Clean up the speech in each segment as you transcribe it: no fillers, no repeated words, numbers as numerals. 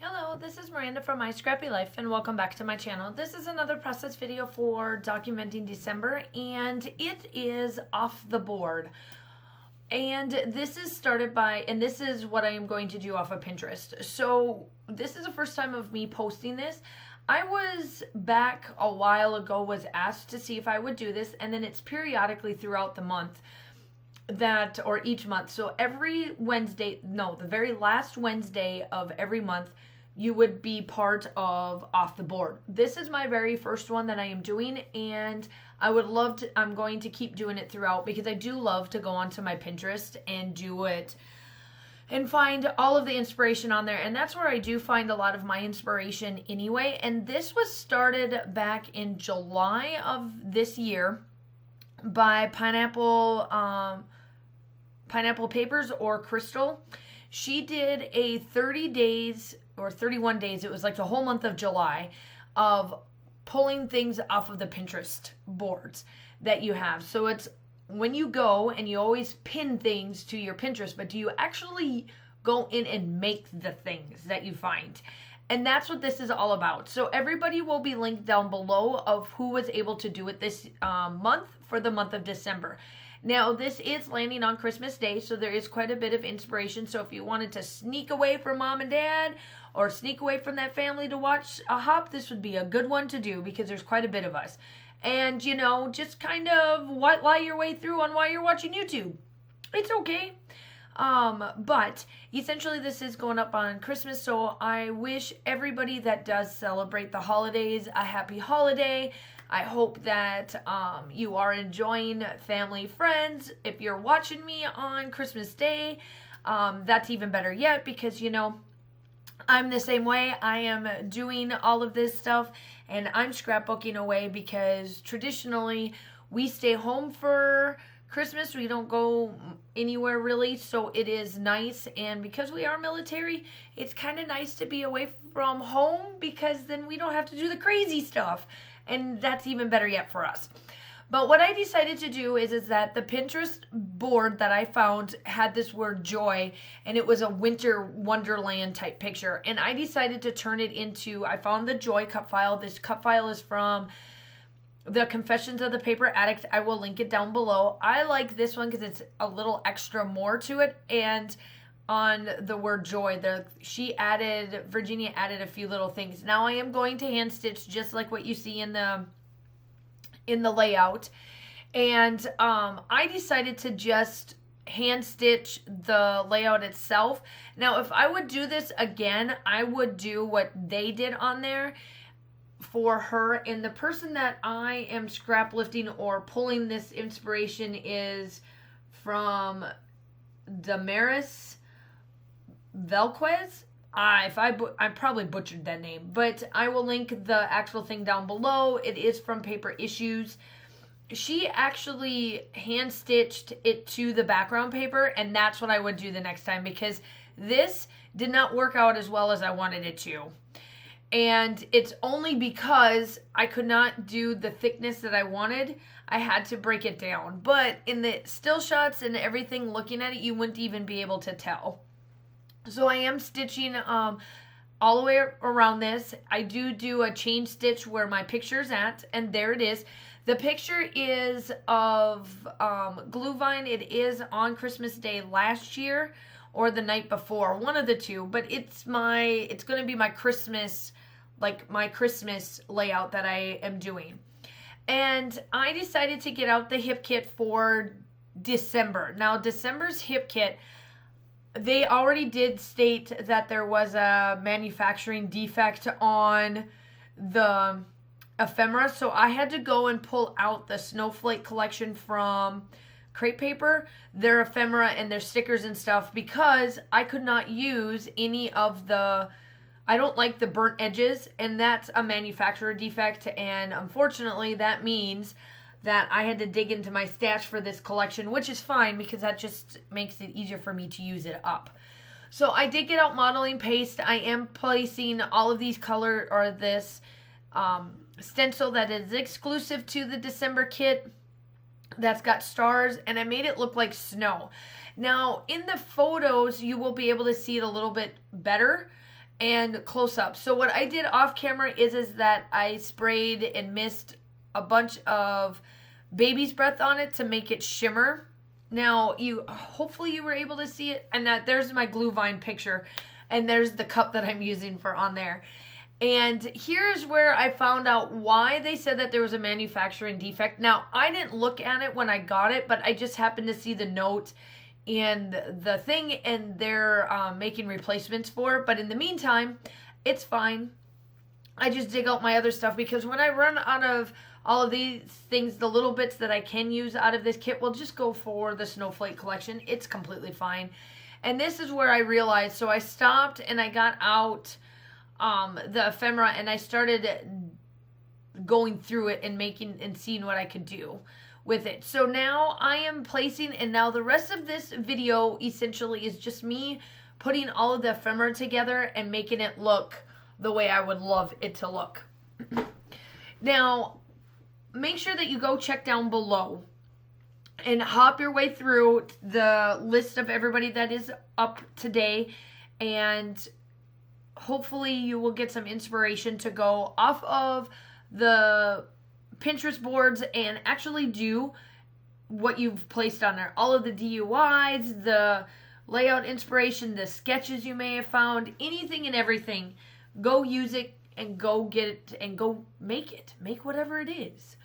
Hello, this is Miranda from My Scrappy Life and welcome back to my channel. This is another process video for documenting December and it is off the board. And this is started by, and this is what I am going to do off of Pinterest. So this is the first time of me posting this. I was back a while ago, was asked to see if I would do this, and then it's periodically throughout the month or each month. So every Wednesday, no, the very last Wednesday of every month, you would be part of Off the Board. This is my very first one that I am doing, and I'm going to keep doing it throughout because I do love to go onto my Pinterest and do it and find all of the inspiration on there. And that's where I do find a lot of my inspiration anyway. And this was started back in July of this year by Pineapple Papers or Crystal. She did a 30 days or 31 days, it was like the whole month of July, of pulling things off of the Pinterest boards that you have. So it's when you go and you always pin things to your Pinterest, but do you actually go in and make the things that you find? And that's what this is all about. So everybody will be linked down below of who was able to do it this month for the month of December. Now, this is landing on Christmas Day, so there is quite a bit of inspiration. So if you wanted to sneak away from mom and dad or sneak away from that family to watch a hop, this would be a good one to do because there's quite a bit of us. And, you know, just kind of lie your way through on why you're watching YouTube. It's okay. But essentially this is going up on Christmas, so I wish everybody that does celebrate the holidays a happy holiday. I hope that you are enjoying family, friends. If you're watching me on Christmas Day, that's even better yet because, you know, I'm the same way. I am doing all of this stuff and I'm scrapbooking away because traditionally we stay home for Christmas. We don't go anywhere really, so it is nice. And because we are military, it's kind of nice to be away from home because then we don't have to do the crazy stuff. And that's even better yet for us. But what I decided to do is that the Pinterest board that I found had this word joy, and it was a winter wonderland type picture. And I decided to turn it into, I found the joy cup file. This cup file is from the Confessions of the Paper Addict. I will link it down below. I like this one because it's a little extra more to it. And on the word joy, Virginia added a few little things. Now I am going to hand stitch just like what you see in the layout. And I decided to just hand stitch the layout itself. Now if I would do this again, I would do what they did on there for her. And the person that I am scrap lifting or pulling this inspiration is from Damaris Velquez. I probably butchered that name, but I will link the actual thing down below. It is from Paper Issues. She actually hand stitched it to the background paper, and that's what I would do the next time because this did not work out as well as I wanted it to. And it's only because I could not do the thickness that I wanted. I had to break it down. But in the still shots and everything, looking at it, you wouldn't even be able to tell. So I am stitching all the way around this. I do a chain stitch where my picture's at, and there it is. The picture is of glue vine. It is on Christmas Day last year or the night before, one of the two, but it's going to be my Christmas layout that I am doing. And I decided to get out the hip kit for December. Now December's hip kit, they already did state that there was a manufacturing defect on the ephemera, so I had to go and pull out the Snowflake collection from Crepe Paper, their ephemera and their stickers and stuff, because I could not use any of I don't like the burnt edges, and that's a manufacturer defect, and unfortunately that means that I had to dig into my stash for this collection, which is fine because that just makes it easier for me to use it up. So I did get out modeling paste. I am placing all of these this stencil that is exclusive to the December kit that's got stars, and I made it look like snow. Now in the photos you will be able to see it a little bit better, and close up. So what I did off camera is that I sprayed and mist a bunch of baby's breath on it to make it shimmer. Now, hopefully you were able to see it, and there's my glue vine picture, and there's the cup that I'm using for on there. And here's where I found out why they said that there was a manufacturing defect. Now, I didn't look at it when I got it, but I just happened to see the note and the thing, and they're making replacements for it. But in the meantime, it's fine. I just dig out my other stuff, because when I run out of all of these things, the little bits that I can use out of this kit will just go for the snowflake collection. It's completely fine. And this is where I realized, so I stopped and I got out the ephemera, and I started going through it and making and seeing what I could do with it. So now I am placing, and now the rest of this video essentially is just me putting all of the ephemera together and making it look the way I would love it to look. Now, make sure that you go check down below and hop your way through the list of everybody that is up today, and hopefully you will get some inspiration to go off of the Pinterest boards and actually do what you've placed on there. All of the DIYs, the layout inspiration, the sketches you may have found, anything and everything. Go use it and go get it and go make it. Make whatever it is.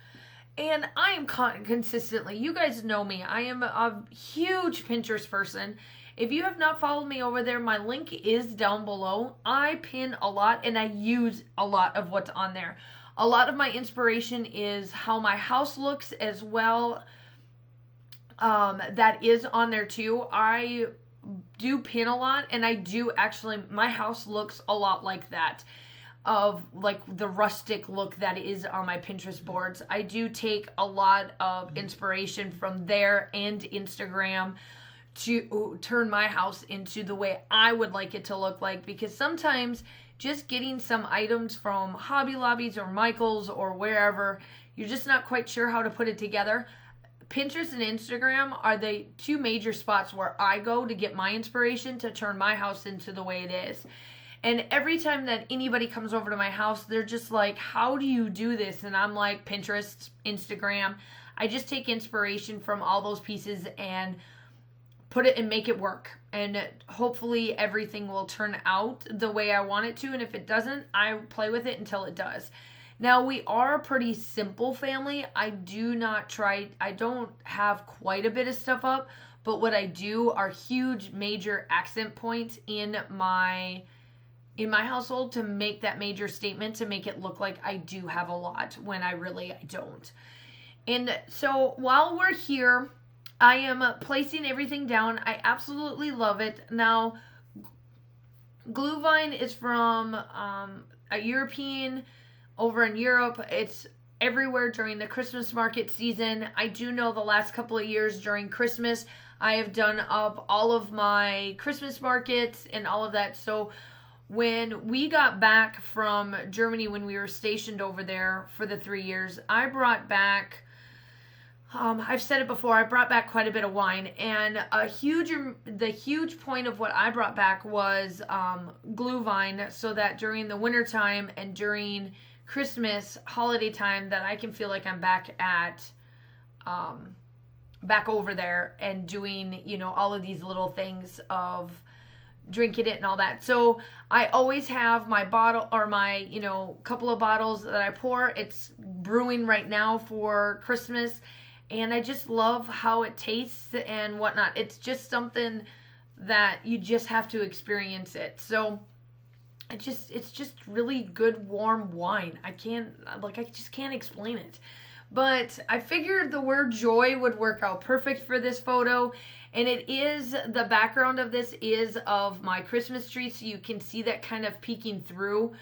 And I am consistently, you guys know me, I am a huge Pinterest person. If you have not followed me over there, my link is down below. I pin a lot and I use a lot of what's on there. A lot of my inspiration is how my house looks as well. That is on there too. I do pin a lot, and I do actually, my house looks a lot like that, of like the rustic look that is on my Pinterest boards. I do take a lot of inspiration from there and Instagram to turn my house into the way I would like it to look like, because sometimes just getting some items from Hobby Lobbies or Michael's or wherever, you're just not quite sure how to put it together. Pinterest and Instagram are the two major spots where I go to get my inspiration to turn my house into the way it is. And every time that anybody comes over to my house, they're just like, how do you do this? And I'm like, Pinterest, Instagram. I just take inspiration from all those pieces and put it and make it work. And hopefully everything will turn out the way I want it to. And if it doesn't, I play with it until it does. Now, we are a pretty simple family. I don't have quite a bit of stuff up, but what I do are huge major accent points in my household to make that major statement, to make it look like I do have a lot when I don't. And so while we're here, I am placing everything down. I absolutely love it. Now, glue vine is from a European over in Europe. It's everywhere during the Christmas market season. I do know the last couple of years during Christmas, I have done up all of my Christmas markets and all of that. So when we got back from Germany, when we were stationed over there for the 3 years, I brought back, I've said it before, I brought back quite a bit of wine, and the huge point of what I brought back was glue vine, so that during the wintertime and during Christmas holiday time that I can feel like I'm back over there and doing, all of these little things of drinking it and all that. So I always have my bottle or my, couple of bottles that I pour. It's brewing right now for Christmas, and I just love how it tastes and whatnot. It's just something that you just have to experience it. So it's just really good warm wine. I just can't explain it. But I figured the word joy would work out perfect for this photo. And the background of this is of my Christmas tree, so you can see that kind of peeking through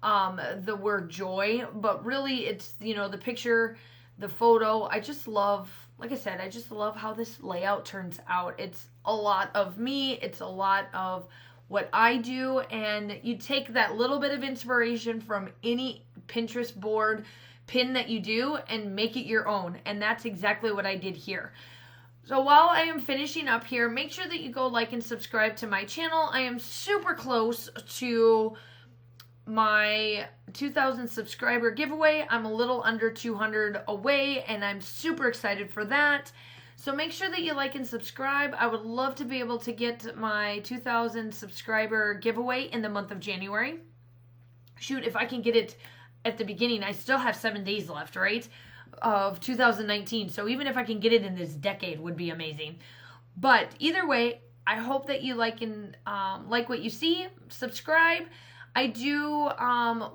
the word joy. But really, it's, the picture, the photo. I just love, like I said, I just love how this layout turns out. It's a lot of me. It's a lot of what I do. And you take that little bit of inspiration from any Pinterest board pin that you do and make it your own. And that's exactly what I did here. So while I am finishing up here, make sure that you go like and subscribe to my channel. I am super close to my 2,000 subscriber giveaway. I'm a little under 200 away, and I'm super excited for that. So make sure that you like and subscribe. I would love to be able to get my 2,000 subscriber giveaway in the month of January. Shoot, if I can get it at the beginning, I still have 7 days left, right? Of 2019. So even if I can get it in this decade, would be amazing. But either way, I hope that you like and like what you see. Subscribe. I do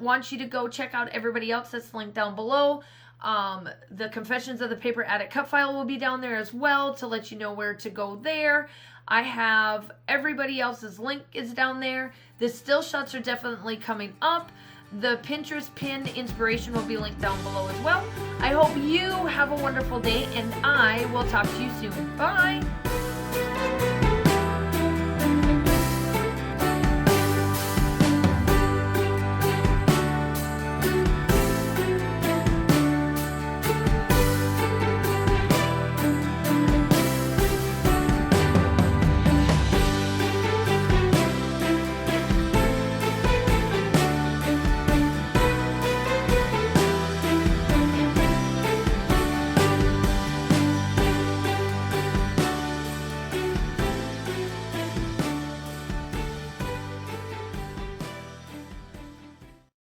want you to go check out everybody else that's linked down below. The Confessions of the Paper Addict cut file will be down there as well to let you know where to go there. I have everybody else's link is down there. The still shots are definitely coming up. The Pinterest pin inspiration will be linked down below as well. I hope you have a wonderful day, and I will talk to you soon. Bye!